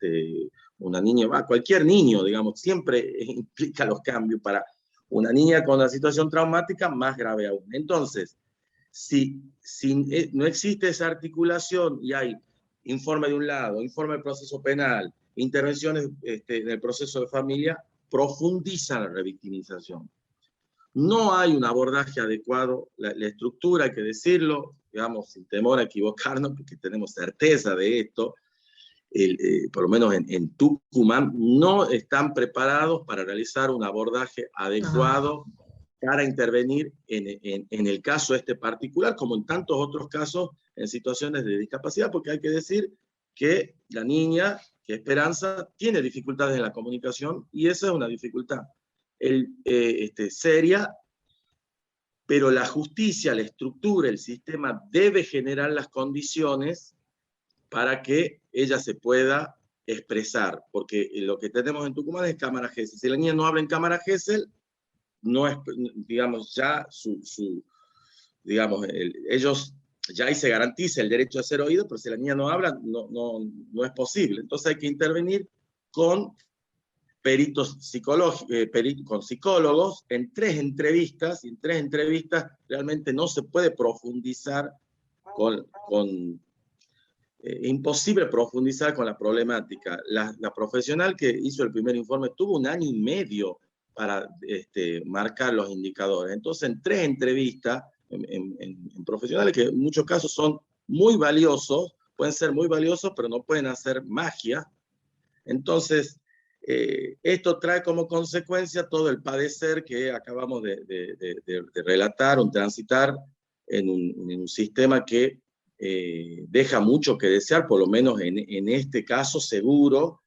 una niña va, cualquier niño, digamos, siempre implica los cambios para una niña con una situación traumática más grave aún. Entonces, si no existe esa articulación y hay informe de un lado, informe del proceso penal, intervenciones en el proceso de familia, profundiza la revictimización. No hay un abordaje adecuado, la estructura, hay que decirlo, digamos, sin temor a equivocarnos, porque tenemos certeza de esto, por lo menos en Tucumán, no están preparados para realizar un abordaje adecuado para intervenir en el caso particular, como en tantos otros casos en situaciones de discapacidad, porque hay que decir que la niña, que Esperanza, tiene dificultades en la comunicación, y esa es una dificultad seria, pero la justicia, la estructura, el sistema debe generar las condiciones para que ella se pueda expresar, porque lo que tenemos en Tucumán es cámara Gesell. Si la niña no habla en cámara Gesell, no es, digamos, ya digamos, ellos ya ahí se garantiza el derecho a ser oído, pero si la niña no habla, no es posible. Entonces hay que intervenir con peritos con psicólogos en 3 entrevistas, y en 3 entrevistas realmente no se puede profundizar imposible profundizar con la problemática. La profesional que hizo el primer informe tuvo 1 año y medio para marcar los indicadores. Entonces, en 3 entrevistas, en profesionales que en muchos casos son muy valiosos, pueden ser muy valiosos, pero no pueden hacer magia. Entonces, esto trae como consecuencia todo el padecer que acabamos de relatar, un transitar en un sistema que deja mucho que desear, por lo menos en este caso seguro,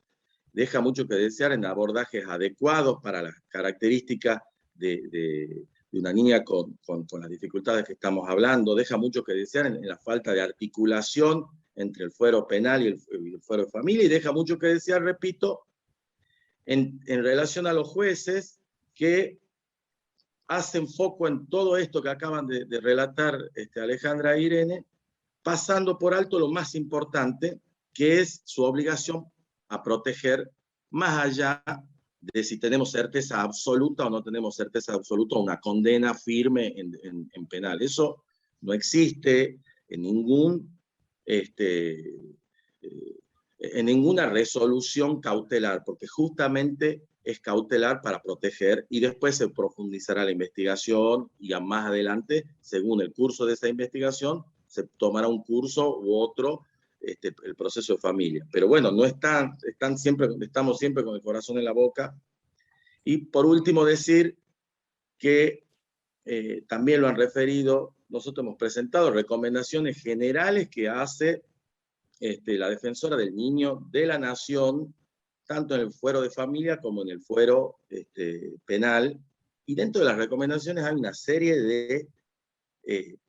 deja mucho que desear en abordajes adecuados para las características de una niña con las dificultades que estamos hablando, deja mucho que desear en la falta de articulación entre el fuero penal y el fuero de familia, y deja mucho que desear, repito, en relación a los jueces que hacen foco en todo esto que acaban de relatar Alejandra e Irene, pasando por alto lo más importante, que es su obligación a proteger más allá de si tenemos certeza absoluta o no tenemos certeza absoluta, una condena firme en penal. Eso no existe en en ninguna resolución cautelar, porque justamente es cautelar para proteger, y después se profundizará la investigación, y ya más adelante, según el curso de esa investigación, se tomará un curso u otro, el proceso de familia. Pero bueno, no estamos siempre con el corazón en la boca. Y por último decir que también lo han referido, nosotros hemos presentado recomendaciones generales que hace la defensora del niño de la Nación, tanto en el fuero de familia como en el fuero penal, y dentro de las recomendaciones hay una serie de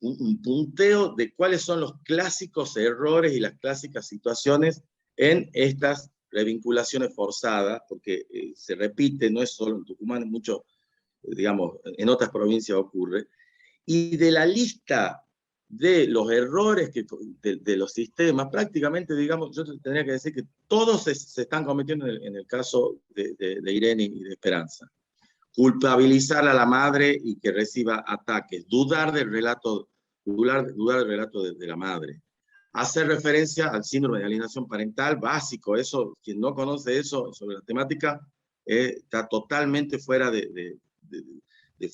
un punteo de cuáles son los clásicos errores y las clásicas situaciones en estas revinculaciones forzadas, porque se repite, no es solo en Tucumán, en muchos, digamos, en otras provincias ocurre, y de la lista de los errores de los sistemas, prácticamente, digamos, yo tendría que decir que todos se están cometiendo en el caso de Irene y de Esperanza. Culpabilizar a la madre y que reciba ataques, dudar del relato de la madre, hacer referencia al síndrome de alienación parental básico. Eso, quien no conoce eso sobre la temática, está totalmente fuera de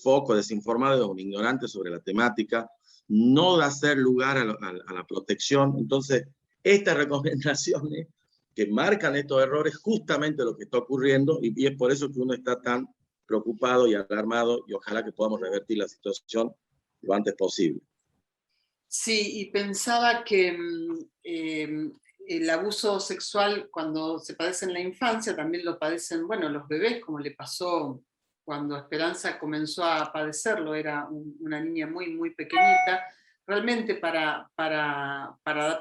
foco, desinformado, o un ignorante sobre la temática. No da hacer lugar a la protección. Entonces, estas recomendaciones que marcan estos errores, justamente lo que está ocurriendo, y es por eso que uno está tan preocupado y alarmado, y ojalá que podamos revertir la situación lo antes posible. Sí, y pensaba que el abuso sexual cuando se padece en la infancia también lo padecen, bueno, los bebés, como le pasó cuando Esperanza comenzó a padecerlo, era una niña muy, muy pequeñita. Realmente para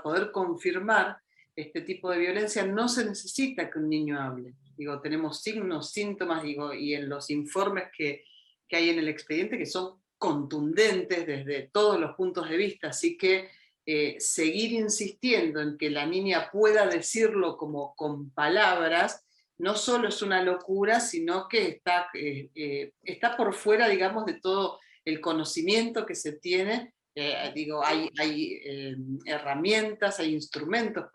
poder confirmar este tipo de violencia no se necesita que un niño hable. Digo, tenemos signos, síntomas, digo, y en los informes que hay en el expediente que son contundentes desde todos los puntos de vista, así que seguir insistiendo en que la niña pueda decirlo como con palabras, no solo es una locura, sino que está por fuera, digamos, de todo el conocimiento que se tiene. Digo, hay herramientas, hay instrumentos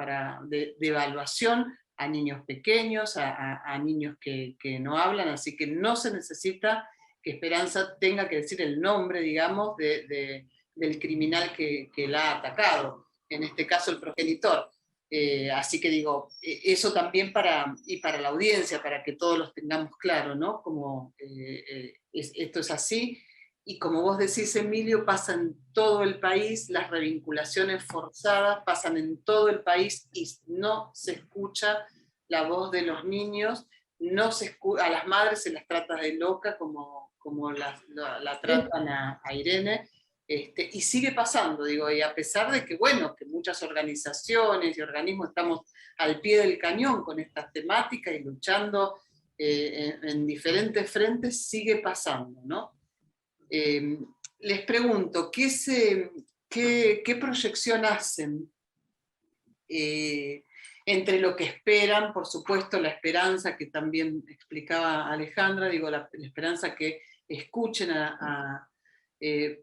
de evaluación a niños pequeños, a niños que no hablan, así que no se necesita que Esperanza tenga que decir el nombre, digamos, del criminal que la ha atacado, en este caso el progenitor. Así que digo, eso también para la audiencia, para que todos los tengamos claro, ¿no? Como esto es así, y como vos decís, Emilio, pasa en todo el país, las revinculaciones forzadas pasan en todo el país y no se escucha la voz de los niños, a las madres se las trata de loca como la tratan a Irene, y sigue pasando, digo, y a pesar de que, bueno, que muchas organizaciones y organismos estamos al pie del cañón con estas temáticas y luchando en diferentes frentes, sigue pasando, ¿no? Les pregunto, ¿qué proyección hacen entre lo que esperan, por supuesto, la esperanza que también explicaba Alejandra, digo, la esperanza que escuchen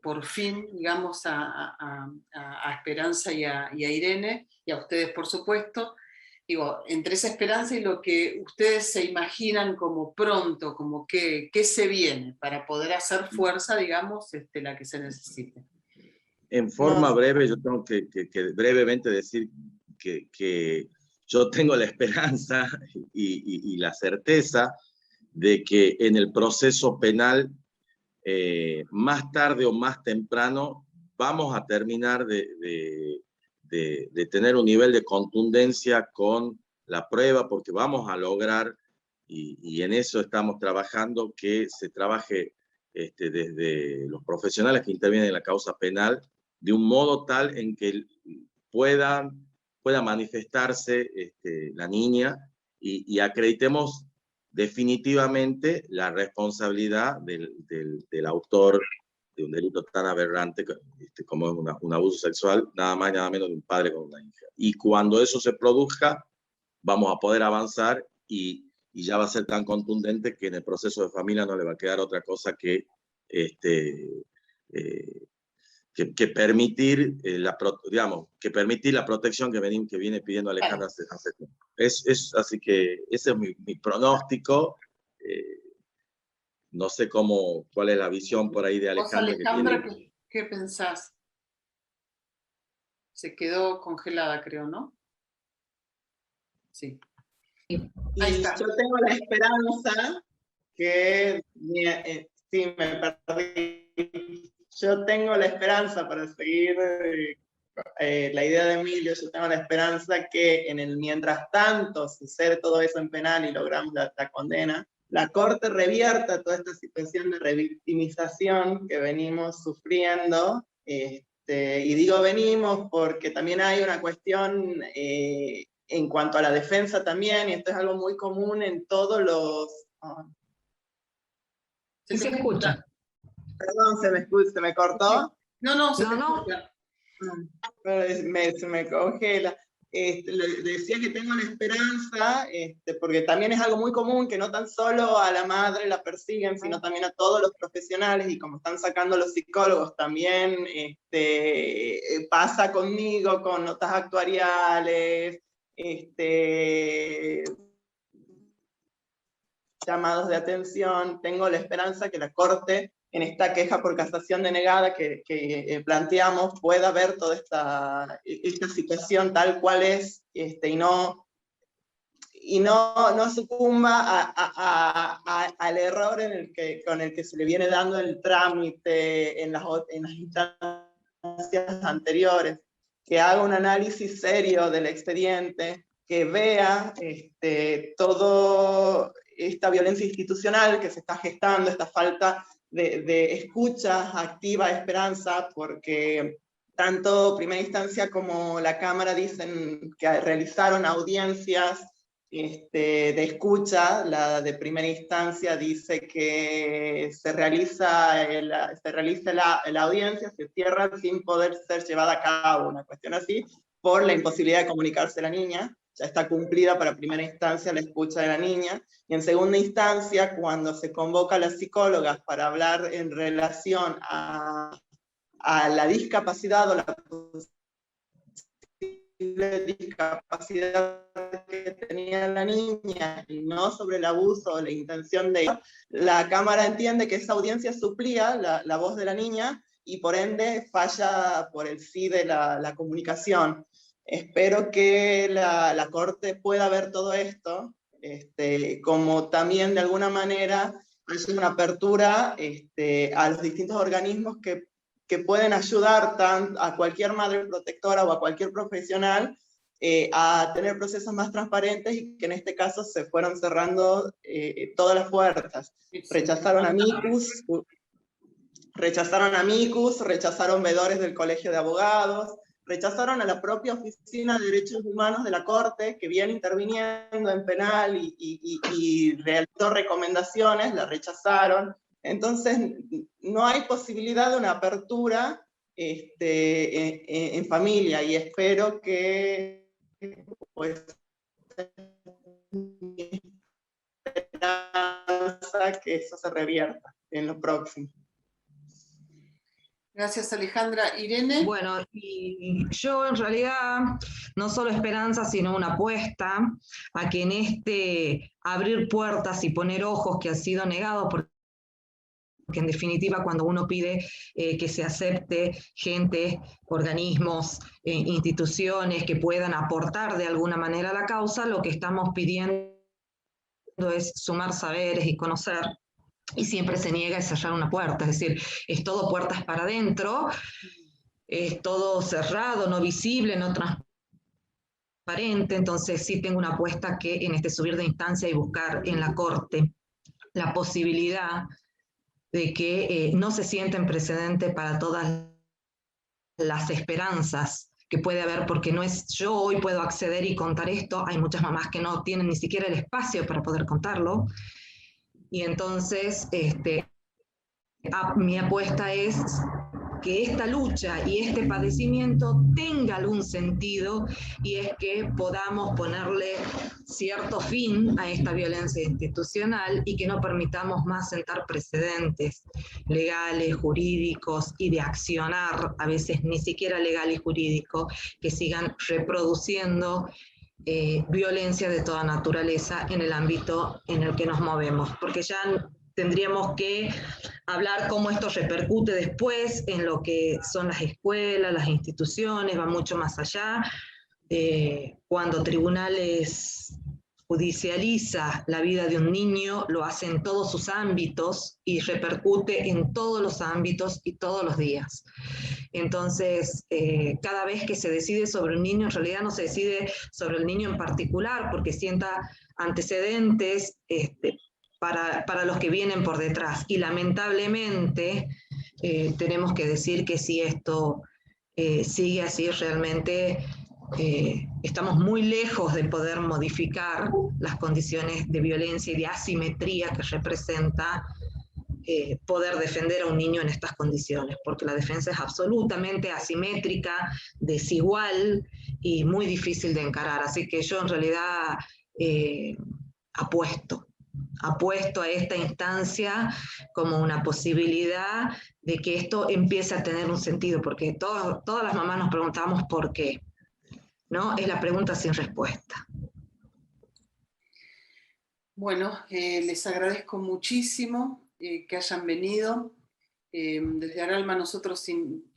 por fin, digamos, a Esperanza y a Irene, y a ustedes, por supuesto, digo, entre esa esperanza y lo que ustedes se imaginan como pronto, como qué se viene, para poder hacer fuerza, digamos, la que se necesite. En forma breve, yo tengo que brevemente decir que yo tengo la esperanza y la certeza de que en el proceso penal, más tarde o más temprano, vamos a terminar de tener un nivel de contundencia con la prueba, porque vamos a lograr, y en eso estamos trabajando, que se trabaje desde los profesionales que intervienen en la causa penal, de un modo tal en que pueda manifestarse la niña y acreditemos definitivamente la responsabilidad del autor de un delito tan aberrante como es un abuso sexual, nada más y nada menos de un padre con una hija. Y cuando eso se produzca, vamos a poder avanzar y y ya va a ser tan contundente que en el proceso de familia no le va a quedar otra cosa que permitir que permitir la protección que viene pidiendo Alejandra hace tiempo. Así que ese es mi pronóstico. No sé cuál es la visión por ahí de Alejandra. ¿Vos, Alejandra, qué pensás? Se quedó congelada, creo, ¿no? Sí. Ahí está. Yo tengo la esperanza que... sí, me perdí. Yo tengo la esperanza, para seguir la idea de Emilio, yo tengo la esperanza que en el mientras tanto sucede todo eso en penal y logramos la condena, la Corte revierta toda esta situación de revictimización que venimos sufriendo, y digo venimos porque también hay una cuestión en cuanto a la defensa también, y esto es algo muy común en todos los... Sí, se escucha. Perdón, ¿se me cortó? No, se escucha. Se me congela. Le decía que tengo la esperanza, porque también es algo muy común que no tan solo a la madre la persiguen, sino también a todos los profesionales, y como están sacando los psicólogos, también pasa conmigo con notas actuariales, llamados de atención. Tengo la esperanza que la Corte, en esta queja por casación denegada que planteamos, pueda ver toda esta situación tal cual es, y no sucumba al error con el que se le viene dando el trámite en las instancias anteriores, que haga un análisis serio del expediente, que vea toda esta violencia institucional que se está gestando, esta falta de escucha activa, esperanza, porque tanto primera instancia como la Cámara dicen que realizaron audiencias de escucha. La de primera instancia dice que se realiza la audiencia, se cierra sin poder ser llevada a cabo, una cuestión así, por la imposibilidad de comunicarse a la niña. Ya está cumplida para primera instancia la escucha de la niña, y en segunda instancia, cuando se convoca a las psicólogas para hablar en relación a la discapacidad o la posible discapacidad que tenía la niña, y no sobre el abuso o la intención de ella, la Cámara entiende que esa audiencia suplía la voz de la niña, y por ende falla por el sí de la comunicación. Espero que la Corte pueda ver todo esto, como también de alguna manera haya una apertura a los distintos organismos que pueden ayudar a cualquier madre protectora o a cualquier profesional a tener procesos más transparentes, y que en este caso se fueron cerrando todas las puertas. Rechazaron amicus, rechazaron veedores del Colegio de Abogados, rechazaron a la propia Oficina de Derechos Humanos de la Corte, que viene interviniendo en penal y realizó recomendaciones, la rechazaron. Entonces, no hay posibilidad de una apertura en familia, y espero que, pues, que eso se revierta en lo próximo. Gracias, Alejandra. Irene. Bueno, y yo en realidad no solo esperanza, sino una apuesta a que en abrir puertas y poner ojos que ha sido negado, porque en definitiva cuando uno pide que se acepte gente, organismos, instituciones que puedan aportar de alguna manera a la causa, lo que estamos pidiendo es sumar saberes y conocer. Y siempre se niega a cerrar una puerta, es decir, es todo puertas para adentro, es todo cerrado, no visible, no transparente. Entonces sí tengo una apuesta que en subir de instancia y buscar en la Corte la posibilidad de que no se sienten precedente para todas las esperanzas que puede haber, porque no es yo hoy puedo acceder y contar esto, hay muchas mamás que no tienen ni siquiera el espacio para poder contarlo. Y entonces mi apuesta es que esta lucha y este padecimiento tenga algún sentido, y es que podamos ponerle cierto fin a esta violencia institucional y que no permitamos más sentar precedentes legales, jurídicos y de accionar, a veces ni siquiera legal y jurídico, que sigan reproduciendo violencia de toda naturaleza en el ámbito en el que nos movemos, porque ya tendríamos que hablar cómo esto repercute después en lo que son las escuelas, las instituciones, va mucho más allá. Cuando tribunales judicializa la vida de un niño, lo hace en todos sus ámbitos y repercute en todos los ámbitos y todos los días. Entonces, cada vez que se decide sobre un niño, en realidad no se decide sobre el niño en particular, porque sienta antecedentes para los que vienen por detrás. Y lamentablemente tenemos que decir que si esto sigue así, realmente estamos muy lejos de poder modificar las condiciones de violencia y de asimetría que representa poder defender a un niño en estas condiciones, porque la defensa es absolutamente asimétrica, desigual y muy difícil de encarar. Así que yo en realidad apuesto a esta instancia como una posibilidad de que esto empiece a tener un sentido, porque todas las mamás nos preguntamos por qué, ¿no? Es la pregunta sin respuesta. Bueno, les agradezco muchísimo que hayan venido. Desde Aralma nosotros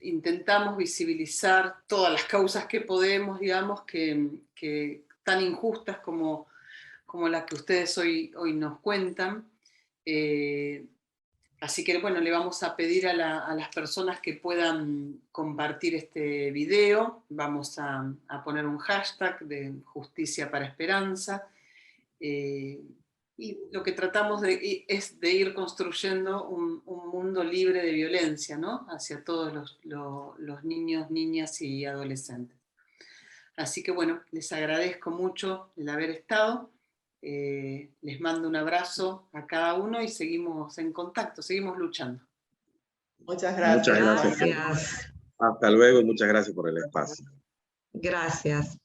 intentamos visibilizar todas las causas que podemos, digamos, que tan injustas como la que ustedes hoy nos cuentan. Así que bueno, le vamos a pedir a las personas que puedan compartir este video. Vamos a poner un hashtag de Justicia para Esperanza. Y lo que tratamos es de ir construyendo un mundo libre de violencia, ¿no? Hacia todos los niños, niñas y adolescentes. Así que bueno, les agradezco mucho el haber estado. Les mando un abrazo a cada uno y seguimos en contacto, seguimos luchando. Muchas gracias. Muchas gracias. Hasta luego y muchas gracias por el espacio. Gracias.